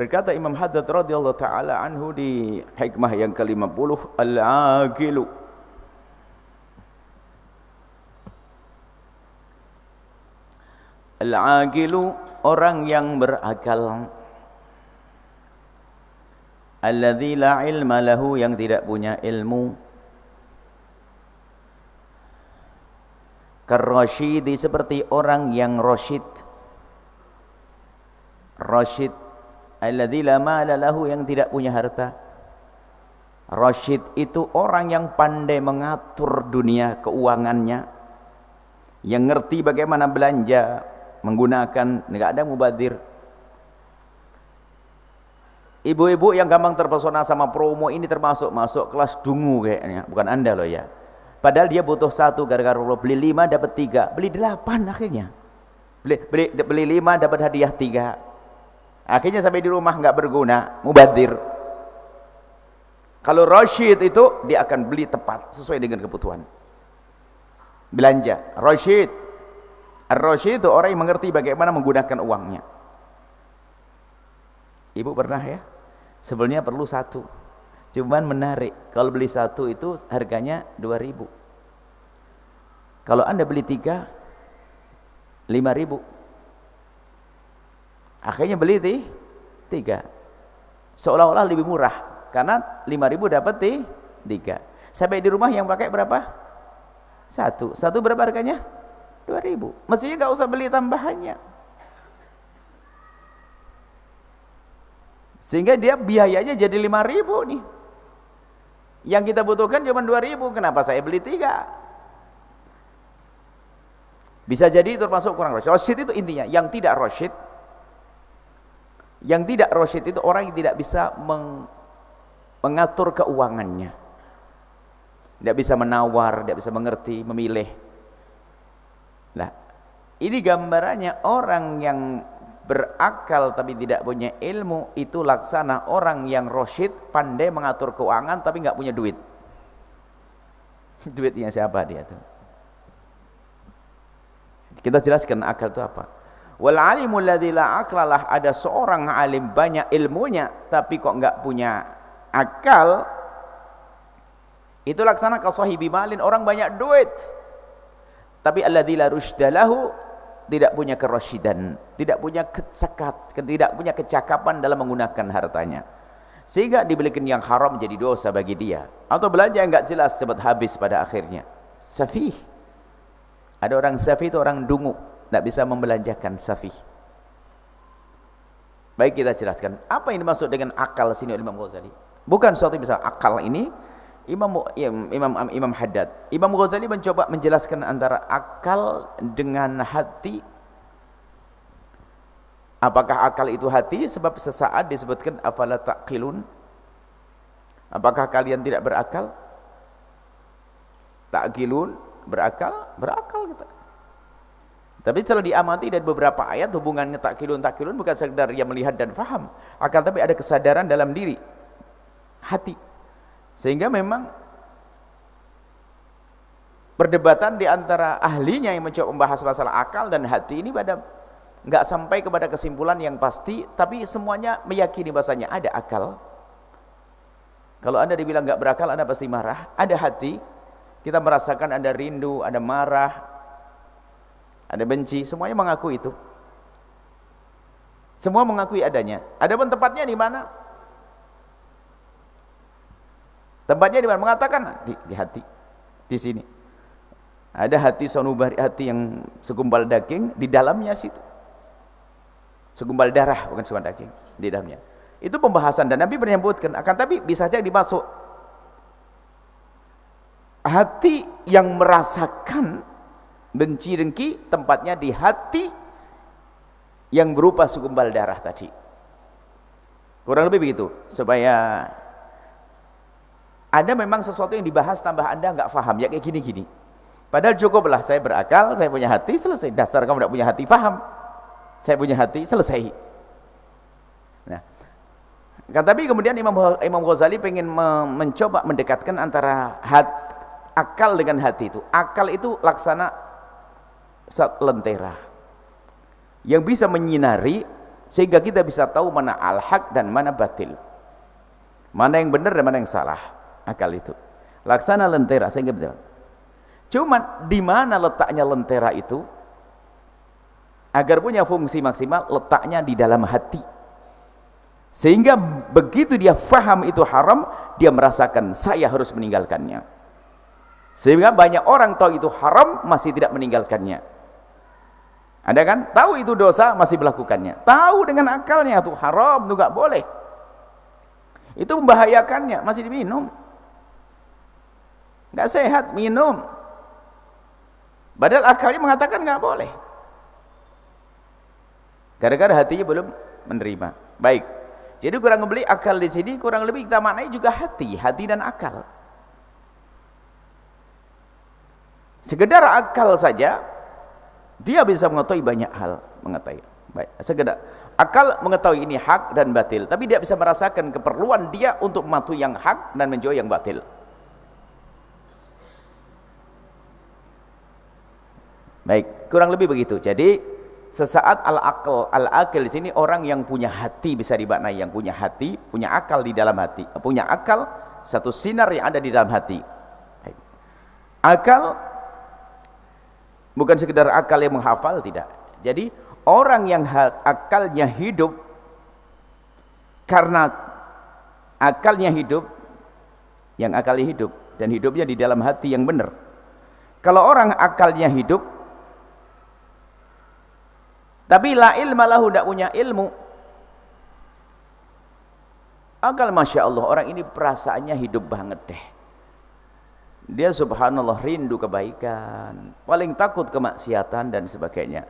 Berkata Imam Haddad radhiyallahu taala anhu di hikmah yang ke-50, al-aqilu al-aqilu, orang yang berakal, alladzi la ilma lahu, yang tidak punya ilmu, karrasyidi, seperti orang yang rasyid. Rasyid alladzi la mala lahu, yang tidak punya harta. Rasyid itu orang yang pandai mengatur dunia keuangannya, yang ngerti bagaimana belanja, menggunakan, enggak ada mubadir. Ibu-ibu yang gampang terpesona sama promo ini termasuk masuk kelas dungu kayaknya, bukan Anda loh ya. Padahal dia butuh satu, gara-gara beli 5 dapat 3, beli 8 akhirnya. Beli 5 dapat hadiah 3. Akhirnya sampai di rumah nggak berguna, mubadir. Kalau rasyid itu dia akan beli tepat sesuai dengan kebutuhan. Belanja, rasyid. Ar-rasyid itu orang yang mengerti bagaimana menggunakan uangnya. Ibu pernah ya? Sebenarnya perlu 1. Cuman menarik, kalau beli 1 itu harganya 2.000. Kalau Anda beli 3, 5.000. Akhirnya beli 3. Seolah-olah lebih murah karena 5.000 dapat 3. Sampai di rumah yang pakai berapa? 1 berapa harganya? 2.000. Mestinya nggak usah beli tambahannya. Sehingga dia biayanya jadi 5.000 nih. Yang kita butuhkan cuma 2.000, kenapa saya beli 3? Bisa jadi itu termasuk kurang rasyid. Rasyid itu intinya yang tidak rasyid. Yang tidak rasyid itu orang yang tidak bisa mengatur keuangannya. Tidak bisa menawar, tidak bisa mengerti, memilih. Nah, ini gambarannya orang yang berakal tapi tidak punya ilmu, itu laksana orang yang rasyid, pandai mengatur keuangan tapi nggak punya duit. Duitnya siapa dia tuh? Kita jelaskan akal itu apa. Wal alimul ladzi la aqlalah, ada seorang alim banyak ilmunya tapi kok enggak punya akal, itu laksana ka sahibi malin, orang banyak duit tapi alladzi la rusydalahu, tidak punya kerasyidan, tidak punya tidak punya kecakapan dalam menggunakan hartanya, sehingga dibelikan yang haram jadi dosa bagi dia, atau belanja yang enggak jelas cepat habis pada akhirnya. Safih. Ada orang safih itu orang dungu, tidak bisa membelanjakan, safih. Baik, kita jelaskan apa yang dimaksud dengan akal sini oleh Imam Ghazali. Bukan suatu yang bisa akal ini Imam Haddad. Imam Ghazali mencoba menjelaskan antara akal dengan hati. Apakah akal itu hati? Sebab sesaat disebutkan afala taqilun. Apakah kalian tidak berakal? Taqilun, berakal kita. Tapi kalau diamati dari beberapa ayat, hubungannya takkilun bukan sekedar yang melihat dan faham, akan tapi ada kesadaran dalam diri, hati. Sehingga memang perdebatan di antara ahlinya yang mencoba membahas masalah akal dan hati ini pada nggak sampai kepada kesimpulan yang pasti, tapi semuanya meyakini bahasanya ada akal. Kalau Anda dibilang nggak berakal, Anda pasti marah. Ada hati, kita merasakan ada rindu, ada marah, ada benci, semuanya mengaku itu. Semua mengakui adanya. Adapun tempatnya di mana? Tempatnya di mana? Mengatakan di hati. Di sini. Ada hati sanubari, hati yang segumpal daging, di dalamnya situ. Segumpal darah, bukan segumpal daging, di dalamnya. Itu pembahasan dan Nabi menyebutkan, akan tapi bisa saja dimasuk hati yang merasakan benci dengki, tempatnya di hati yang berupa segumpal darah tadi. Kurang lebih begitu, supaya ada memang sesuatu yang dibahas tambah Anda nggak paham, ya kayak gini-gini. Padahal cukuplah saya berakal, saya punya hati, selesai. Dasar kamu tidak punya hati, paham. Saya punya hati, selesai. Nah, kan tapi kemudian Imam Ghazali pengen mencoba mendekatkan antara akal dengan hati itu. Akal itu laksana lentera yang bisa menyinari sehingga kita bisa tahu mana al-haq dan mana batil, mana yang benar dan mana yang salah. Akal itu laksana lentera, sehingga betul. Cuman di mana letaknya lentera itu agar punya fungsi maksimal? Letaknya di dalam hati, sehingga begitu dia faham itu haram, dia merasakan saya harus meninggalkannya. Sehingga banyak orang tahu itu haram masih tidak meninggalkannya. Ada kan? Tahu itu dosa masih melakukannya, tahu dengan akalnya itu haram, itu gak boleh, itu membahayakannya, masih diminum, gak sehat, minum, padahal akalnya mengatakan gak boleh, gara-gara hatinya belum menerima. Baik, jadi kurang lebih akal di sini kurang lebih kita maknai juga hati dan akal. Sekedar akal saja dia bisa mengetahui banyak hal, mengetahui. Baik, sekedar akal mengetahui ini hak dan batil, tapi dia bisa merasakan keperluan dia untuk mematuhi yang hak dan menjauhi yang batil. Baik, kurang lebih begitu. Jadi sesaat al-aqil di sini orang yang punya hati bisa dimaknai, yang punya hati, punya akal di dalam hati, punya akal, satu sinar yang ada di dalam hati. Baik. Akal bukan sekedar akal yang menghafal, tidak. Jadi orang yang akalnya hidup, karena akalnya hidup, yang akalnya hidup dan hidupnya di dalam hati yang benar. Kalau orang akalnya hidup tapi la ilma lahu, tidak punya ilmu, akal masya Allah orang ini perasaannya hidup banget deh, dia subhanallah rindu kebaikan, paling takut kemaksiatan dan sebagainya,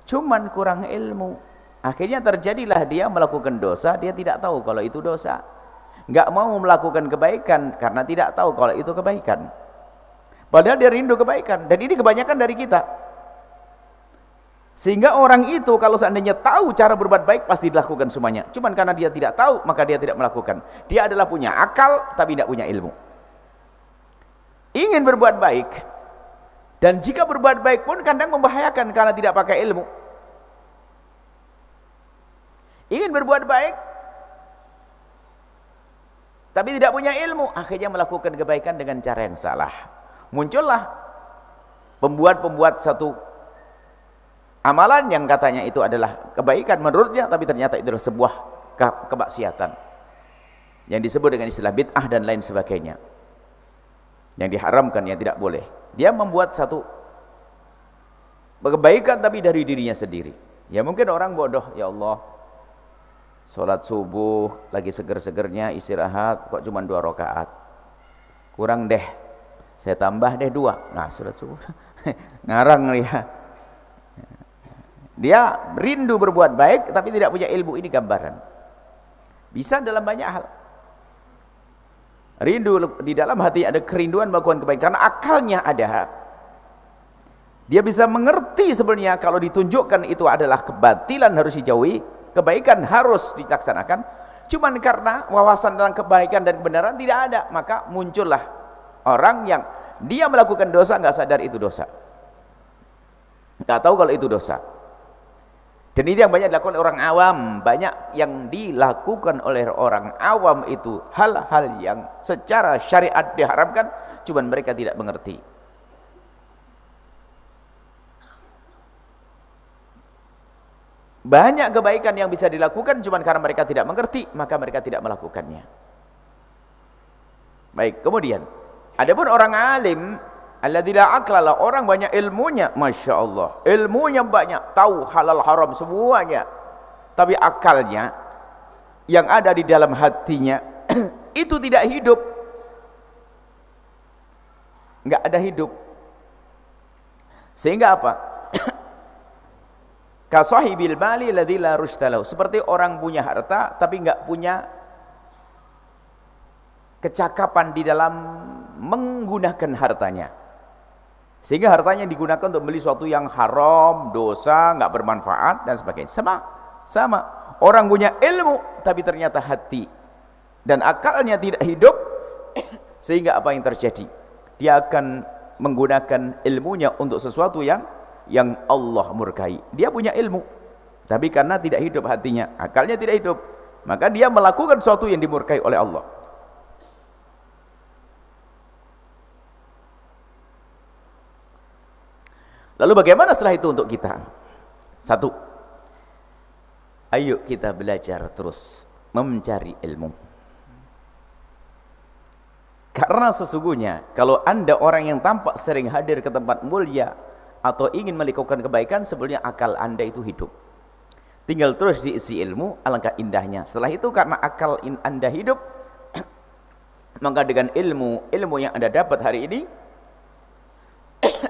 cuman kurang ilmu, akhirnya terjadilah dia melakukan dosa, dia tidak tahu kalau itu dosa, nggak mau melakukan kebaikan karena tidak tahu kalau itu kebaikan, padahal dia rindu kebaikan. Dan ini kebanyakan dari kita, sehingga orang itu kalau seandainya tahu cara berbuat baik pasti dilakukan semuanya, cuman karena dia tidak tahu maka dia tidak melakukan. Dia adalah punya akal tapi tidak punya ilmu, ingin berbuat baik, dan jika berbuat baik pun kadang membahayakan karena tidak pakai ilmu. Ingin berbuat baik tapi tidak punya ilmu, akhirnya melakukan kebaikan dengan cara yang salah. Muncullah pembuat satu amalan yang katanya itu adalah kebaikan menurutnya, tapi ternyata itu adalah sebuah kemaksiatan yang disebut dengan istilah bid'ah dan lain sebagainya, yang diharamkan, yang tidak boleh. Dia membuat satu kebaikan tapi dari dirinya sendiri. Ya mungkin orang bodoh, ya Allah, sholat subuh lagi seger-segernya istirahat kok cuma 2 rakaat, kurang deh, saya tambah deh 2. Nah sholat subuh ngarang ya. Dia rindu berbuat baik tapi tidak punya ilmu. Ini gambaran bisa dalam banyak hal. Rindu di dalam hati, ada kerinduan melakukan kebaikan karena akalnya ada, dia bisa mengerti sebenarnya kalau ditunjukkan itu adalah kebatilan harus dijauhi, kebaikan harus dilaksanakan, cuman karena wawasan tentang kebaikan dan kebenaran tidak ada, maka muncullah orang yang dia melakukan dosa nggak sadar itu dosa, nggak tahu kalau itu dosa. Dan ini yang banyak dilakukan oleh orang awam. Banyak yang dilakukan oleh orang awam itu hal-hal yang secara syariat diharamkan, cuman mereka tidak mengerti. Banyak kebaikan yang bisa dilakukan cuman karena mereka tidak mengerti, maka mereka tidak melakukannya. Baik, kemudian adapun orang alim, alladzi la aqlala, orang banyak ilmunya, masya Allah, ilmunya banyak, tahu halal haram semuanya, tapi akalnya yang ada di dalam hatinya itu tidak hidup, nggak ada hidup. Sehingga apa? Kasahibil mali alladzi la rushtalahu, seperti orang punya harta tapi nggak punya kecakapan di dalam menggunakan hartanya, sehingga hartanya digunakan untuk beli sesuatu yang haram, dosa, nggak bermanfaat dan sebagainya. Sama orang punya ilmu tapi ternyata hati dan akalnya tidak hidup, sehingga apa yang terjadi? Dia akan menggunakan ilmunya untuk sesuatu yang Allah murkai. Dia punya ilmu Tapi karena tidak hidup hatinya, akalnya tidak hidup, maka dia melakukan sesuatu yang dimurkai oleh Allah. Lalu bagaimana setelah itu untuk kita? Satu, ayo kita belajar terus mencari ilmu. Karena sesungguhnya kalau Anda orang yang tampak sering hadir ke tempat mulia atau ingin melakukan kebaikan, sebenarnya akal Anda itu hidup. Tinggal terus diisi ilmu, alangkah indahnya. Setelah itu karena akal Anda hidup, maka dengan ilmu yang Anda dapat hari ini,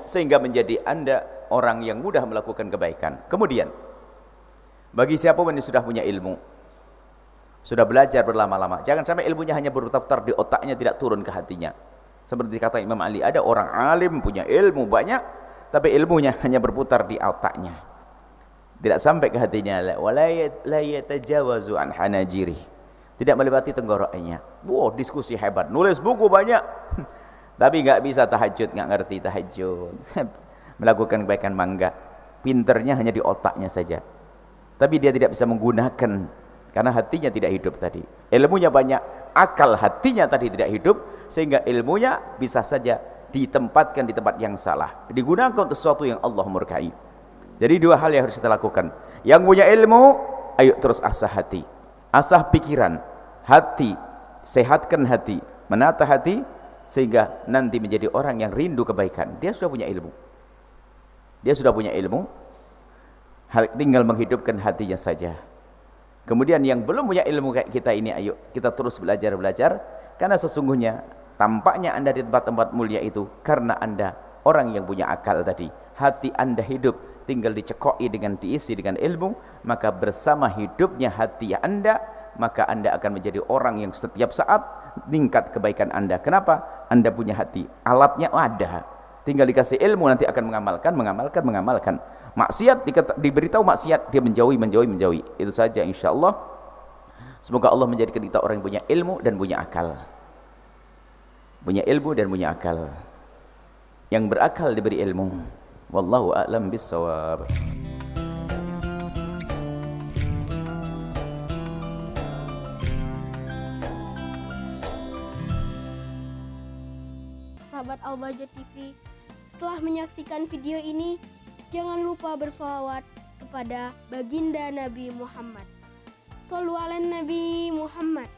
sehingga menjadi Anda orang yang mudah melakukan kebaikan. Kemudian, bagi siapapun yang sudah punya ilmu, sudah belajar berlama-lama, jangan sampai ilmunya hanya berputar di otaknya, tidak turun ke hatinya. Seperti kata Imam Ali, ada orang alim punya ilmu banyak, tapi ilmunya hanya berputar di otaknya, tidak sampai ke hatinya. La yatajawazu an hanajiri, tidak melewati tenggorokannya. Wow, diskusi hebat, nulis buku banyak, tapi nggak bisa tahajud, nggak ngerti tahajud. Melakukan kebaikan mangga, pinternya hanya di otaknya saja, tapi dia tidak bisa menggunakan karena hatinya tidak hidup tadi. Ilmunya banyak, akal hatinya tadi tidak hidup, sehingga ilmunya bisa saja ditempatkan di tempat yang salah, digunakan untuk sesuatu yang Allah murkai. Jadi dua hal yang harus kita lakukan. Yang punya ilmu, ayo terus asah hati, asah pikiran, hati, sehatkan hati, menata hati, sehingga nanti menjadi orang yang rindu kebaikan. Dia sudah punya ilmu, dia sudah punya ilmu, tinggal menghidupkan hatinya saja. Kemudian yang belum punya ilmu kayak kita ini, ayo kita terus belajar, karena sesungguhnya tampaknya Anda di tempat-tempat mulia itu karena Anda orang yang punya akal tadi. Hati Anda hidup, tinggal dicekoi dengan diisi dengan ilmu, maka bersama hidupnya hati Anda, maka Anda akan menjadi orang yang setiap saat meningkat kebaikan Anda. Kenapa? Anda punya hati, alatnya ada, tinggal dikasih ilmu, nanti akan mengamalkan. Maksiat diberitahu maksiat, dia menjauhi. Itu saja insyaallah. Semoga Allah menjadikan kita orang yang punya ilmu dan punya akal. Punya ilmu dan punya akal. Yang berakal diberi ilmu. Wallahu a'lam bissawab. Sahabat Al-Bahjah TV, setelah menyaksikan video ini, jangan lupa bersolawat kepada baginda Nabi Muhammad. Shollu ala Nabi Muhammad.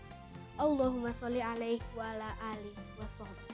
Allahumma sholli alaihi wa ala alihi wa sahbihi.